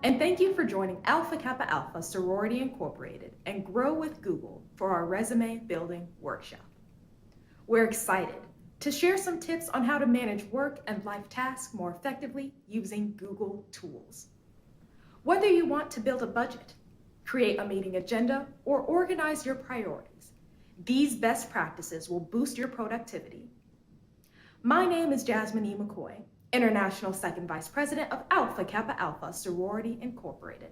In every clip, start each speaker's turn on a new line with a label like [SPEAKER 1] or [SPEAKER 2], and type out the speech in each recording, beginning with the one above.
[SPEAKER 1] And thank you for joining Alpha Kappa Alpha Sorority Incorporated and Grow with Google for our resume building workshop. We're excited to share some tips on how to manage work and life tasks more effectively using Google tools. Whether you want to build a budget, create a meeting agenda, or organize your priorities, these best practices will boost your productivity. My name is Jasmine E. McCoy, International Second Vice President of Alpha Kappa Alpha Sorority Incorporated.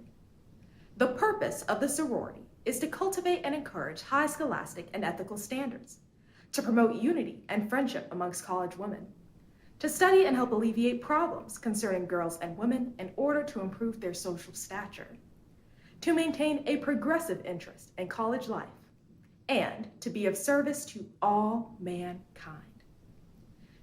[SPEAKER 1] The purpose of the sorority is to cultivate and encourage high scholastic and ethical standards, to promote unity and friendship amongst college women, to study and help alleviate problems concerning girls and women in order to improve their social stature, to maintain a progressive interest in college life, and to be of service to all mankind.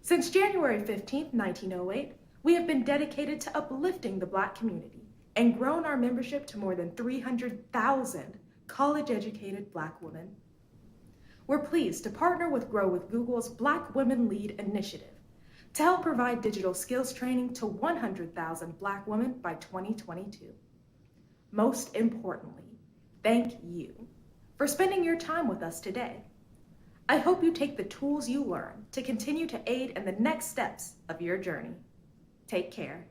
[SPEAKER 1] Since January 15, 1908, we have been dedicated to uplifting the Black community and grown our membership to more than 300,000 college-educated Black women. We're pleased to partner with Grow with Google's Black Women Lead initiative to help provide digital skills training to 100,000 Black women by 2022. Most importantly, thank you for spending your time with us today. I hope you take the tools you learn to continue to aid in the next steps of your journey. Take care.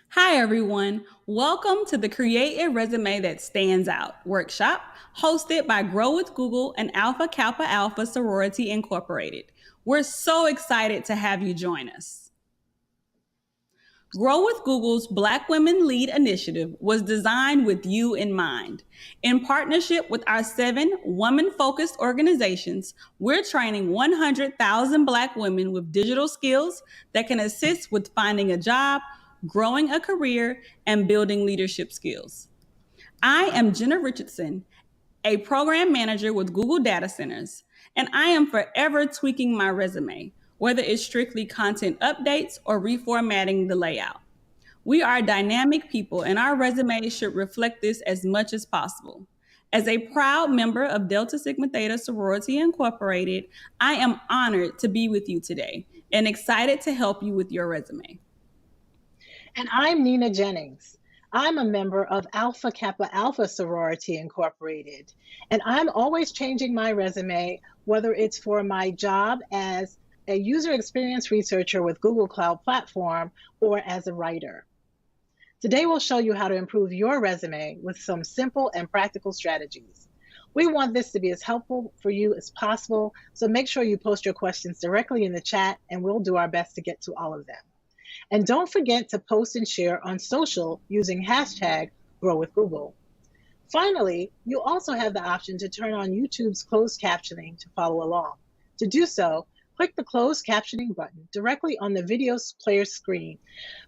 [SPEAKER 2] Hi, everyone. Welcome to the Create a Resume That Stands Out workshop hosted by Grow with Google and Alpha Kappa Alpha Sorority Incorporated. We're so excited to have you join us. Grow with Google's Black Women Lead initiative was designed with you in mind. In partnership with our 7 woman-focused organizations, we're training 100,000 Black women with digital skills that can assist with finding a job, growing a career, and building leadership skills. I am Jenna Richardson, a program manager with Google Data Centers, and I am forever tweaking my resume, whether it's strictly content updates or reformatting the layout. We are dynamic people, and our resumes should reflect this as much as possible. As a proud member of Delta Sigma Theta Sorority Incorporated, I am honored to be with you today and excited to help you with your resume.
[SPEAKER 3] And I'm Nina Jennings. I'm a member of Alpha Kappa Alpha Sorority Incorporated, and I'm always changing my resume, whether it's for my job as a user experience researcher with Google Cloud Platform or as a writer. Today, we'll show you how to improve your resume with some simple and practical strategies. We want this to be as helpful for you as possible, so make sure you post your questions directly in the chat, and we'll do our best to get to all of them. And don't forget to post and share on social using hashtag #GrowWithGoogle. Finally, you also have the option to turn on YouTube's closed captioning to follow along. To do so, click the closed captioning button directly on the video player screen.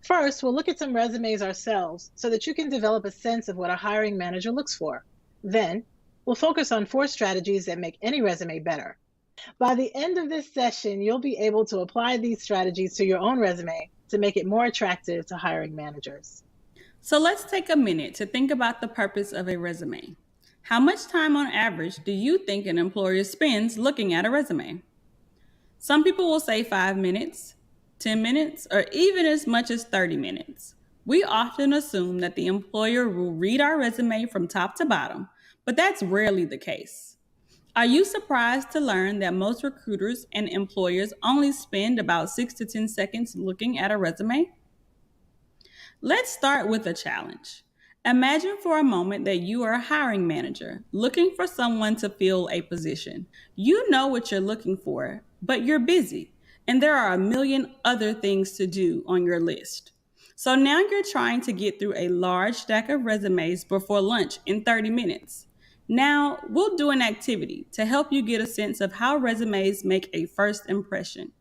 [SPEAKER 3] First, we'll look at some resumes ourselves so that you can develop a sense of what a hiring manager looks for. Then, we'll focus on 4 strategies that make any resume better. By the end of this session, you'll be able to apply these strategies to your own resume to make it more attractive to hiring managers.
[SPEAKER 2] So let's take a minute to think about the purpose of a resume. How much time on average do you think an employer spends looking at a resume? Some people will say 5 minutes, 10 minutes, or even as much as 30 minutes. We often assume that the employer will read our resume from top to bottom, but that's rarely the case. Are you surprised to learn that most recruiters and employers only spend about 6 to 10 seconds looking at a resume? Let's start with a challenge. Imagine for a moment that you are a hiring manager looking for someone to fill a position. You know what you're looking for, but you're busy, and there are a million other things to do on your list. So now you're trying to get through a large stack of resumes before lunch in 30 minutes. Now, we'll do an activity to help you get a sense of how resumes make a first impression.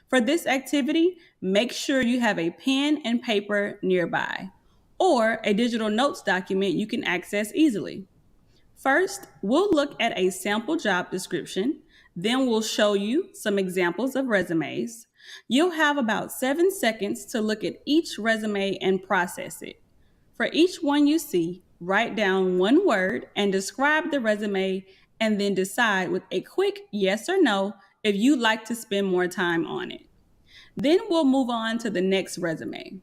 [SPEAKER 2] For this activity, make sure you have a pen and paper nearby, or a digital notes document you can access easily. First, we'll look at a sample job description, then we'll show you some examples of resumes. You'll have about 7 seconds to look at each resume and process it. For each one you see, write down one word and describe the resume, and then decide with a quick yes or no if you'd like to spend more time on it. Then we'll move on to the next resume.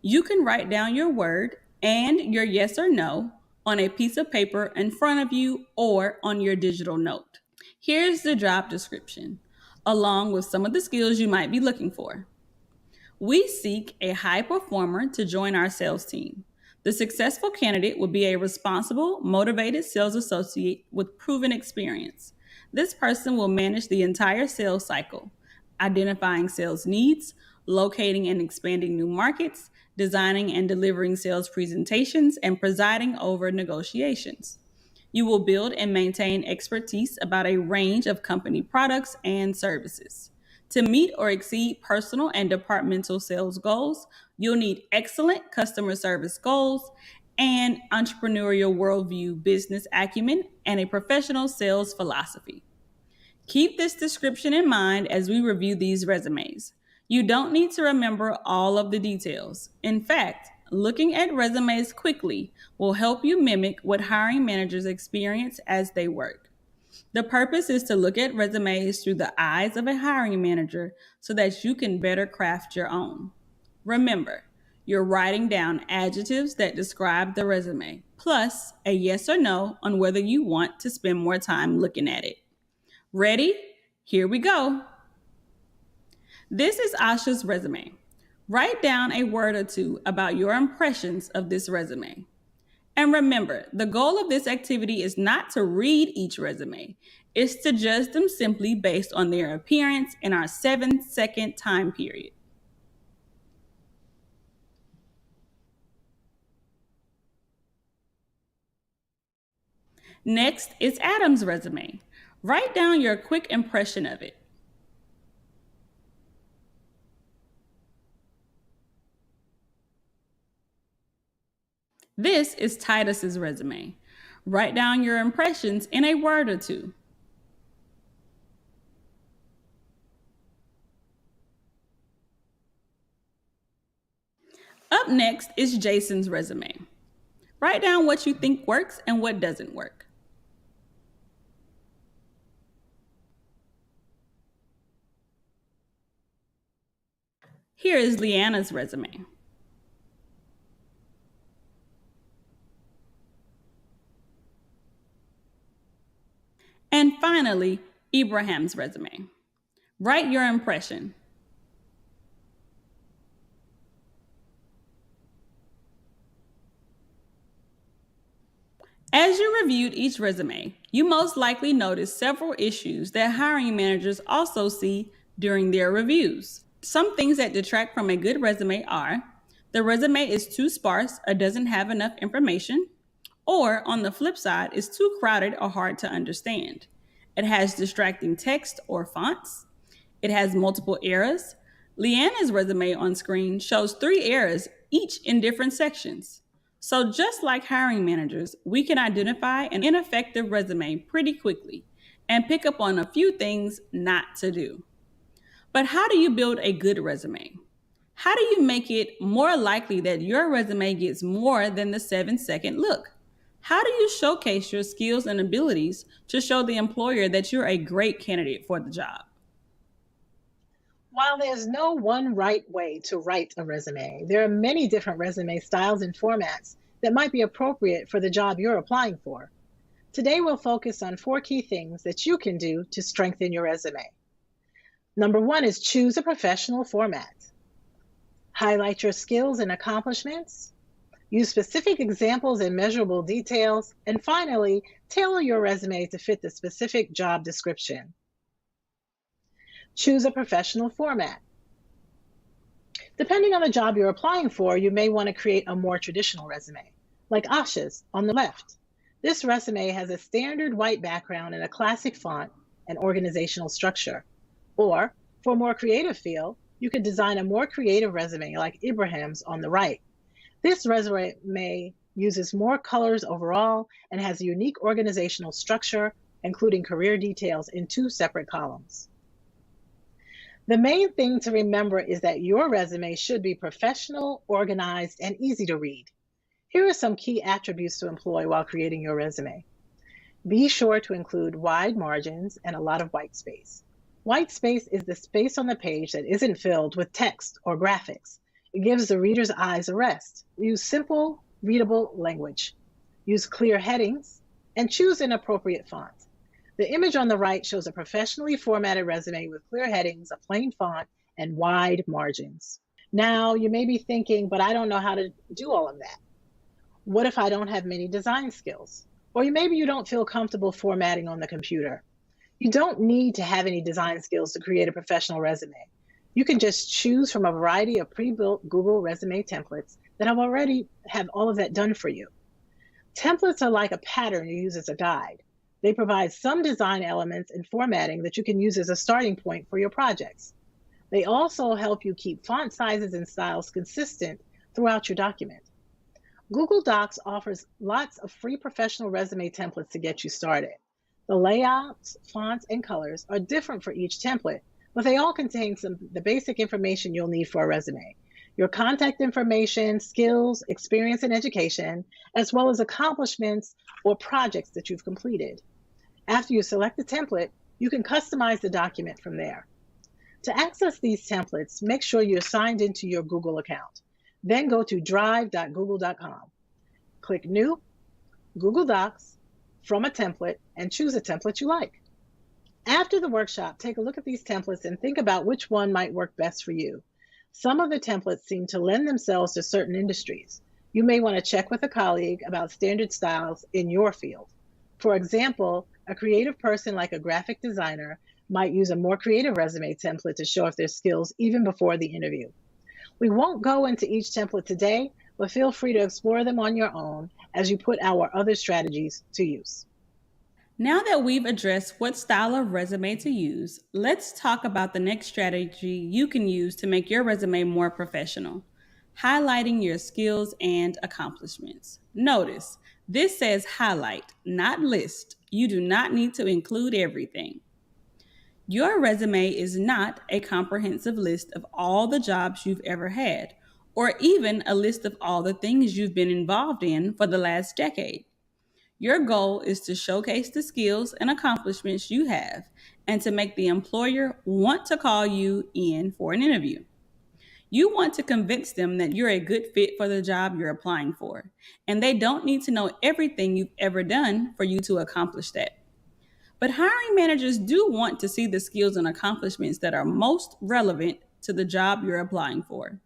[SPEAKER 2] You can write down your word and your yes or no on a piece of paper in front of you or on your digital note. Here's the job description, along with some of the skills you might be looking for. We seek a high performer to join our sales team. The successful candidate will be a responsible, motivated sales associate with proven experience. This person will manage the entire sales cycle, identifying sales needs, locating and expanding new markets, designing and delivering sales presentations, and presiding over negotiations. You will build and maintain expertise about a range of company products and services. To meet or exceed personal and departmental sales goals, you'll need excellent customer service goals and entrepreneurial worldview, business acumen, and a professional sales philosophy. Keep this description in mind as we review these resumes. You don't need to remember all of the details. In fact, looking at resumes quickly will help you mimic what hiring managers experience as they work. The purpose is to look at resumes through the eyes of a hiring manager so that you can better craft your own. Remember, you're writing down adjectives that describe the resume, plus a yes or no on whether you want to spend more time looking at it. Ready? Here we go. This is Asha's resume. Write down a word or two about your impressions of this resume. And remember, the goal of this activity is not to read each resume, it's to judge them simply based on their appearance in our 7-second time period. Next is Adam's resume. Write down your quick impression of it. This is Titus's resume. Write down your impressions in a word or two. Up next is Jason's resume. Write down what you think works and what doesn't work. Here is Leanna's resume. And finally, Ibrahim's resume. Write your impression. As you reviewed each resume, you most likely noticed several issues that hiring managers also see during their reviews. Some things that detract from a good resume are the resume is too sparse or doesn't have enough information, or on the flip side, is too crowded or hard to understand. It has distracting text or fonts. It has multiple errors. Leanna's resume on screen shows 3 errors, each in different sections. So, just like hiring managers, we can identify an ineffective resume pretty quickly and pick up on a few things not to do. But how do you build a good resume? How do you make it more likely that your resume gets more than the 7-second look? How do you showcase your skills and abilities to show the employer that you're a great candidate for the job?
[SPEAKER 3] While there's no one right way to write a resume, there are many different resume styles and formats that might be appropriate for the job you're applying for. Today, we'll focus on 4 key things that you can do to strengthen your resume. Number 1 is choose a professional format. Highlight your skills and accomplishments. Use specific examples and measurable details. And finally, tailor your resume to fit the specific job description. Choose a professional format. Depending on the job you're applying for, you may want to create a more traditional resume, like Asha's on the left. This resume has a standard white background and a classic font and organizational structure. Or, for a more creative feel, you could design a more creative resume like Ibrahim's on the right. This resume uses more colors overall and has a unique organizational structure, including career details in 2 separate columns. The main thing to remember is that your resume should be professional, organized, and easy to read. Here are some key attributes to employ while creating your resume. Be sure to include wide margins and a lot of white space. White space is the space on the page that isn't filled with text or graphics. It gives the reader's eyes a rest. Use simple, readable language. Use clear headings and choose an appropriate font. The image on the right shows a professionally formatted resume with clear headings, a plain font, and wide margins. Now, you may be thinking, but I don't know how to do all of that. What if I don't have many design skills? Or maybe you don't feel comfortable formatting on the computer. You don't need to have any design skills to create a professional resume. You can just choose from a variety of pre-built Google resume templates that have already have all of that done for you. Templates are like a pattern you use as a guide. They provide some design elements and formatting that you can use as a starting point for your projects. They also help you keep font sizes and styles consistent throughout your document. Google Docs offers lots of free professional resume templates to get you started. The layouts, fonts, and colors are different for each template, but they all contain the basic information you'll need for a resume. Your contact information, skills, experience, and education, as well as accomplishments or projects that you've completed. After you select the template, you can customize the document from there. To access these templates, make sure you're signed into your Google account. Then go to drive.google.com. Click New, Google Docs, from a template, and choose a template you like. After the workshop, take a look at these templates and think about which one might work best for you. Some of the templates seem to lend themselves to certain industries. You may want to check with a colleague about standard styles in your field. For example, a creative person like a graphic designer might use a more creative resume template to show off their skills even before the interview. We won't go into each template today, but feel free to explore them on your own as you put our other strategies to use.
[SPEAKER 2] Now that we've addressed what style of resume to use, let's talk about the next strategy you can use to make your resume more professional: highlighting your skills and accomplishments. Notice, this says highlight, not list. You do not need to include everything. Your resume is not a comprehensive list of all the jobs you've ever had, or even a list of all the things you've been involved in for the last decade. Your goal is to showcase the skills and accomplishments you have and to make the employer want to call you in for an interview. You want to convince them that you're a good fit for the job you're applying for, and they don't need to know everything you've ever done for you to accomplish that. But hiring managers do want to see the skills and accomplishments that are most relevant to the job you're applying for.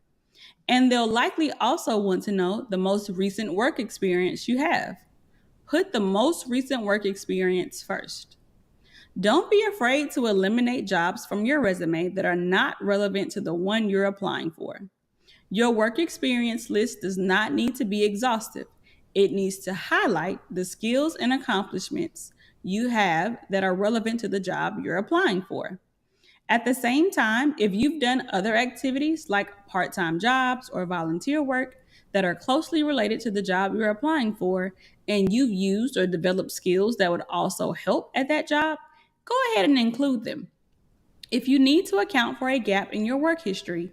[SPEAKER 2] And they'll likely also want to know the most recent work experience you have. Put the most recent work experience first. Don't be afraid to eliminate jobs from your resume that are not relevant to the one you're applying for. Your work experience list does not need to be exhaustive. It needs to highlight the skills and accomplishments you have that are relevant to the job you're applying for. At the same time, if you've done other activities like part time jobs or volunteer work that are closely related to the job you're applying for, and you've used or developed skills that would also help at that job, go ahead and include them. If you need to account for a gap in your work history,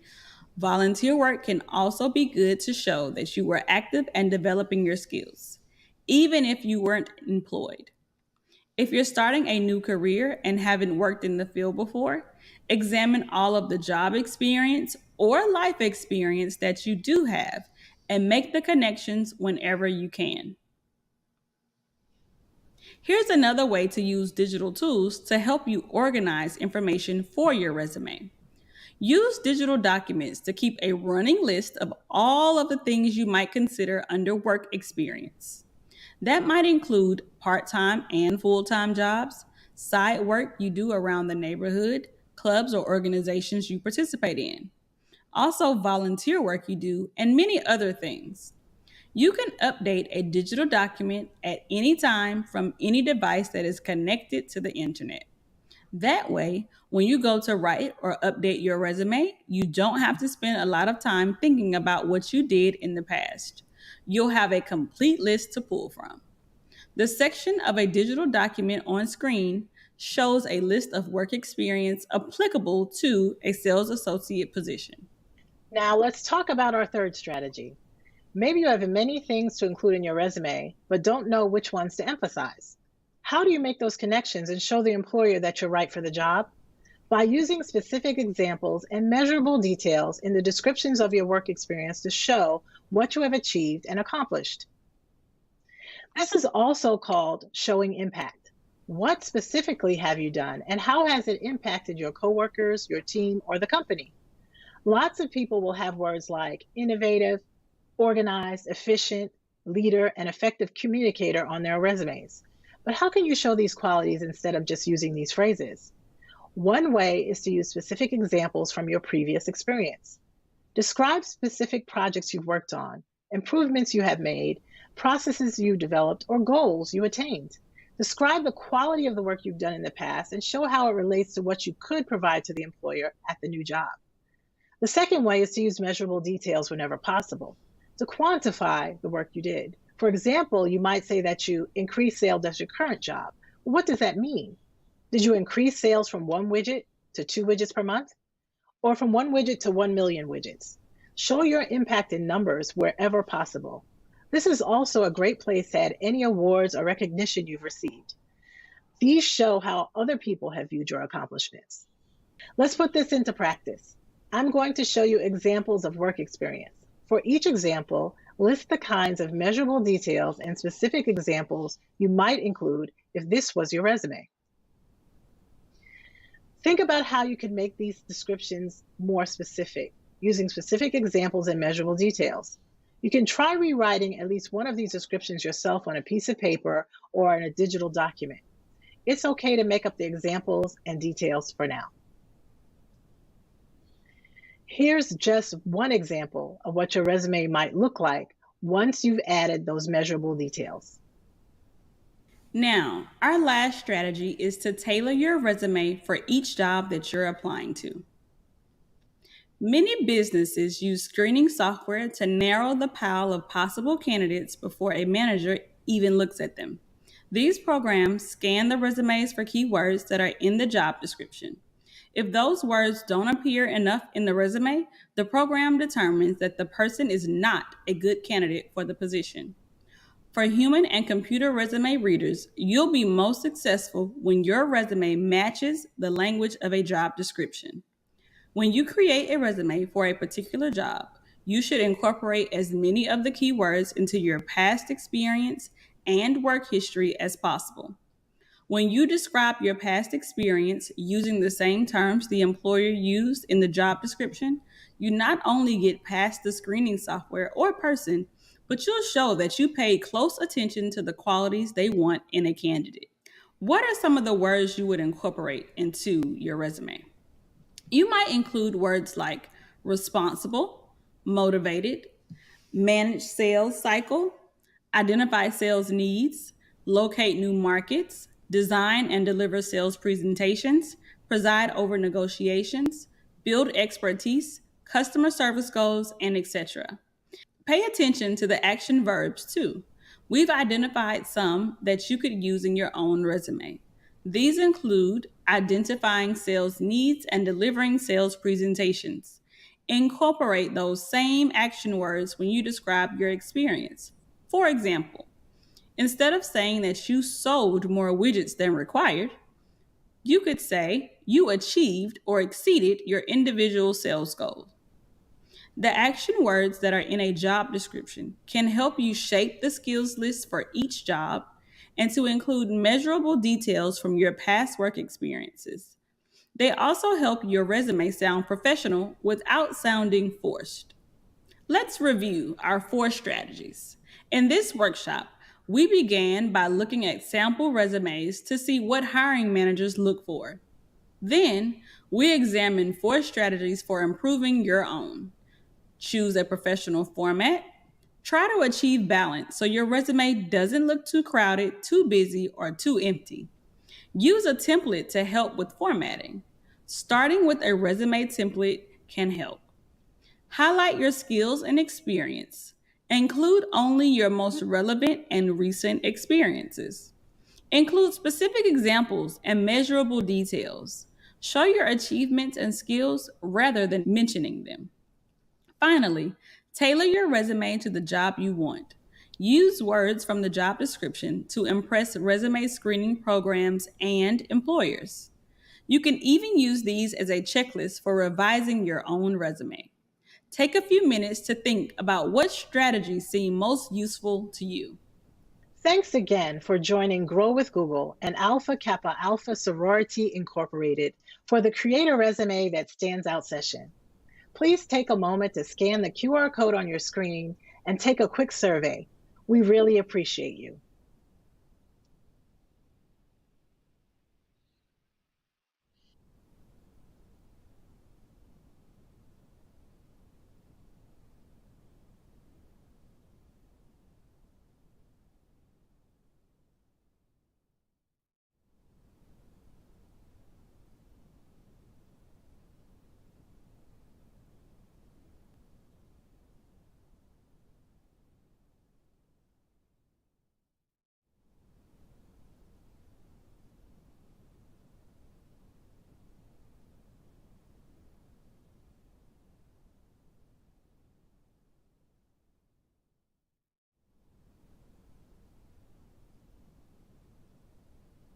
[SPEAKER 2] volunteer work can also be good to show that you were active and developing your skills, even if you weren't employed. If you're starting a new career and haven't worked in the field before, examine all of the job experience or life experience that you do have and make the connections whenever you can. Here's another way to use digital tools to help you organize information for your resume. Use digital documents to keep a running list of all of the things you might consider under work experience. That might include part time and full time jobs, side work you do around the neighborhood, clubs or organizations you participate in, also volunteer work you do, and many other things. You can update a digital document at any time from any device that is connected to the internet. That way, when you go to write or update your resume, you don't have to spend a lot of time thinking about what you did in the past. You'll have a complete list to pull from. The section of a digital document on screen shows a list of work experience applicable to a sales associate position.
[SPEAKER 3] Now let's talk about our third strategy. Maybe you have many things to include in your resume, but don't know which ones to emphasize. How do you make those connections and show the employer that you're right for the job? by using specific examples and measurable details in the descriptions of your work experience to show what you have achieved and accomplished. This is also called showing impact. What specifically have you done, and how has it impacted your coworkers, your team, or the company? Lots of people will have words like innovative, organized, efficient, leader, and effective communicator on their resumes. But how can you show these qualities instead of just using these phrases? One way is to use specific examples from your previous experience. Describe specific projects you've worked on, improvements you have made, processes you developed, or goals you attained. Describe the quality of the work you've done in the past and show how it relates to what you could provide to the employer at the new job. The second way is to use measurable details whenever possible to quantify the work you did. For example, you might say that you increased sales at your current job. Well, what does that mean? Did you increase sales from one widget to two widgets per month? Or from one widget to 1 million widgets? Show your impact in numbers wherever possible. This is also a great place to add any awards or recognition you've received. These show how other people have viewed your accomplishments. Let's put this into practice. I'm going to show you examples of work experience. For each example, list the kinds of measurable details and specific examples you might include if this was your resume. Think about how you can make these descriptions more specific, using specific examples and measurable details. You can try rewriting at least one of these descriptions yourself on a piece of paper or in a digital document. It's okay to make up the examples and details for now. Here's just one example of what your resume might look like once you've added those measurable details.
[SPEAKER 2] Now, our last strategy is to tailor your resume for each job that you're applying to. Many businesses use screening software to narrow the pile of possible candidates before a manager even looks at them. These programs scan the resumes for keywords that are in the job description. If those words don't appear enough in the resume, the program determines that the person is not a good candidate for the position. For human and computer resume readers, you'll be most successful when your resume matches the language of a job description. When you create a resume for a particular job, you should incorporate as many of the keywords into your past experience and work history as possible. When you describe your past experience using the same terms the employer used in the job description, you not only get past the screening software or person, but you'll show that you paid close attention to the qualities they want in a candidate. What are some of the words you would incorporate into your resume? You might include words like responsible, motivated, manage sales cycle, identify sales needs, locate new markets, design and deliver sales presentations, preside over negotiations, build expertise, customer service goals, and etc. Pay attention to the action verbs too. We've identified some that you could use in your own resume. These include identifying sales needs and delivering sales presentations. Incorporate those same action words when you describe your experience. For example, instead of saying that you sold more widgets than required, you could say you achieved or exceeded your individual sales goals. The action words that are in a job description can help you shape the skills list for each job and to include measurable details from your past work experiences. They also help your resume sound professional without sounding forced. Let's review our 4 strategies. In this workshop, we began by looking at sample resumes to see what hiring managers look for. Then, we examined 4 strategies for improving your own. Choose a professional format. Try to achieve balance so your resume doesn't look too crowded, too busy, or too empty. Use a template to help with formatting. Starting with a resume template can help. Highlight your skills and experience. Include only your most relevant and recent experiences. Include specific examples and measurable details. Show your achievements and skills rather than mentioning them. Finally, tailor your resume to the job you want. Use words from the job description to impress resume screening programs and employers. You can even use these as a checklist for revising your own resume. Take a few minutes to think about what strategies seem most useful to you.
[SPEAKER 3] Thanks again for joining Grow with Google and Alpha Kappa Alpha Sorority Incorporated for the Create a Resume That Stands Out session. Please take a moment to scan the QR code on your screen and take a quick survey. We really appreciate you.